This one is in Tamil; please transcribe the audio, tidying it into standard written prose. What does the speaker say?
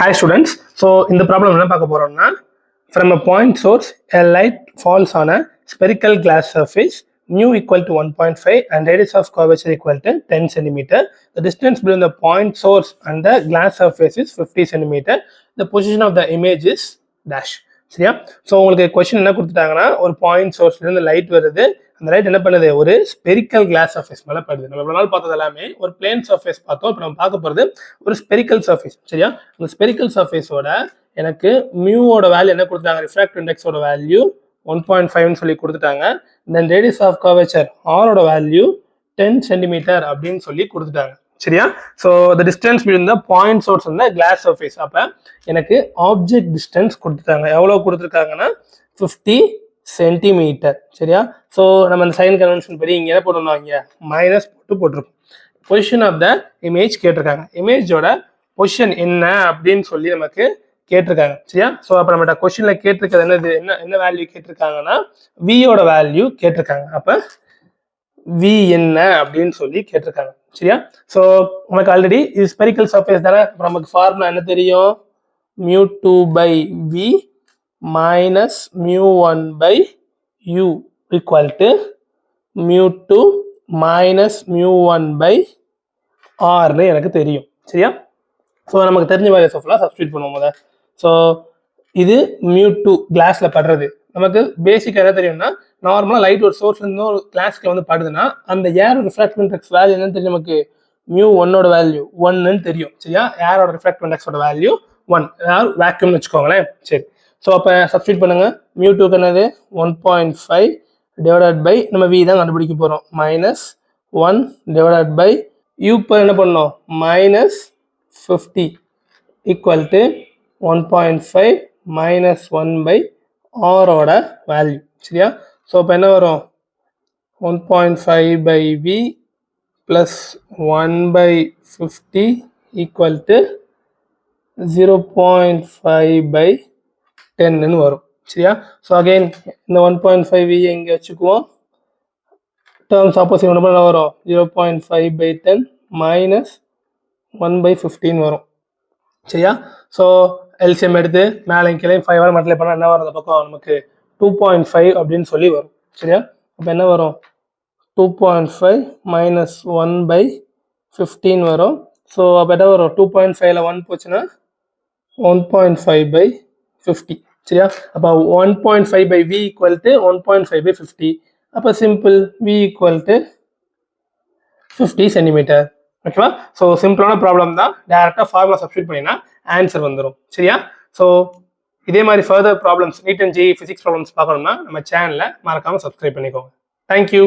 Hi students, so in the problem என்ன பார்க்க போறோம்னா from a point source a light falls on a spherical glass surface mu equal to 1.5 and radius of curvature equal to 10 centimeter. The distance between the point source and the glass surface is 50 centimeter. The position of the image is dash. சரியா? ஸோ உங்களுக்கு கொஸ்டின் என்ன கொடுத்துட்டாங்கன்னா ஒரு பாயிண்ட் சோர்ஸ்லேருந்து லைட் வருது, அந்த லைட் என்ன பண்ணுது, ஒரு ஸ்பெரிக்கல் கிளாஸ் சர்ஃபேஸ் மேலே படுது. நம்ம இவ்வளோ நாள் பார்த்தது எல்லாமே ஒரு பிளேன் சர்ஃபேஸ் பார்த்தோம். இப்போ நம்ம பார்க்க போகிறது ஒரு ஸ்பெரிக்கல் சர்ஃபேஸ். சரியா? அந்த ஸ்பெரிக்கல் சர்ஃபேஸோட எனக்கு மியூவோட வேல்யூ என்ன கொடுத்துட்டாங்க, ரிஃப்ராக்டிவ் இண்டெக்ஸோட வேல்யூ 1.5ன்னு சொல்லி கொடுத்துட்டாங்க. தென் ரேடியஸ் ஆஃப் கர்வேச்சர் ஆரோட வேல்யூ 10 சென்டிமீட்டர் அப்படின்னு சொல்லி கொடுத்துட்டாங்க. சரியா? So the distance between the point source வந்து கிளாஸ் சர்ஃபேஸ். அப்போ எனக்கு ஆப்ஜெக்ட் டிஸ்டன்ஸ் கொடுத்துட்டாங்க. எவ்வளோ கொடுத்துருக்காங்கன்னா 50 சென்டிமீட்டர். சரியா? ஸோ நம்ம அந்த சைன் கன்வென்ஷன் படி இங்கே என்ன போட்டுருந்தோம், இங்கே மைனஸ் போட்டிருக்கோம். பொசிஷன் ஆஃப் த இமேஜ் கேட்டிருக்காங்க. இமேஜோட பொசிஷன் என்ன அப்படின்னு சொல்லி நமக்கு கேட்டிருக்காங்க. சரியா? ஸோ அப்போ நம்மகிட்ட கொஸ்டினில் கேட்டிருக்கிறது என்னது, என்ன வேல்யூ கேட்டிருக்காங்கன்னா வியோட வேல்யூ கேட்டிருக்காங்க. அப்போ வி என்ன அப்படின்னு சொல்லி கேட்டிருக்காங்க. சரியா? ஸோ நமக்கு ஆல்ரெடி இது ஸ்பெரிக்கல் சர்ஃபேஸ் தானே. நமக்கு ஃபார்முலா என்ன தெரியும், μ2 by v minus μ1 by u equal to μ2 minus μ1 by rன்னு எனக்கு தெரியும். சரியா? ஸோ நமக்கு தெரிஞ்ச வேல்யூஸ் ஃபுல்லாக சப்ஸ்டியூட் பண்ணுவோம் போது. ஸோ இது μ2 கிளாஸில் படுறது. நமக்கு பேசிக்காக என்ன தெரியும்னா, நார்மலாக லைட் ஒரு சோர்ஸ்லேருந்து ஒரு கிளாஸ்க்கு வந்து படுதுன்னா அந்த ஏர் ரிஃப்ராக்டிவ் இண்டெக்ஸ் வேல்யூ என்னன்னு தெரியும் நமக்கு, μ1ஓட வேல்யூ 1ன்னு தெரியும். சரியா? ஏரோட ரிஃப்ராக்டிவ் இண்டெக்ஸோட வேல்யூ 1, ஏர் வேக்யூம்னு வச்சுக்கோங்களேன். சரி, ஸோ அப்போ சப்ஸ்டியூட் பண்ணுங்க. μ2க்கு என்னது 1.5 டிவைடட் பை நம்ம வி தான் கண்டுபிடிக்க போகிறோம், மைனஸ் 1 டிவைடட் பை யூ இப்போ என்ன பண்ணோம் minus 50 equal to 1.5 minus 1 by ஆரோட வேல்யூ. சரியா? ஸோ இப்போ என்ன வரும், 1.5 by v plus 1 by 50 equal to 0.5 by 10ன்னு வரும். சரியா? ஸோ அகெயின் இந்த 1.5 v இங்கே வச்சுக்குவோம். டேர்ம்ஸ் ஆப்போசிட் என்ன வரும், 0.5 by 10 மைனஸ் 1 by 15 வரும். சரியா? ஸோ எல்சிஎம் எடுத்து மேலே கீழே 5 மல்டிப்ளை பண்ணால் என்ன வரும், அந்த பக்கம் நமக்கு 2.5 அப்படின்னு சொல்லி வரும். சரியா? அப்போ என்ன வரும், 2.5 மைனஸ் 1 by 15 வரும். ஸோ அப்போ என்ன வரும், 2.5ல 1 போச்சுன்னா 1.5 by 50. சரியா? அப்போ 1.5 by v equal to 1.5 by 50. அப்போ simple v equal to 50 centimetre. ஓகேவா? ஸோ சிம்பிளான ப்ராப்ளம் தான், டேரெக்டாக ஃபார்முலா சப்ஸ்டியூட் பண்ணினா ஆன்சர் வந்துடும். சரியா? ஸோ இதே மாதிரி further problems, NEET and JEE physics problems பார்க்கணும்னா நம்ம சேனலை மறக்காமல் சப்ஸ்கிரைப் பண்ணிக்கோங்க. தேங்க்யூ.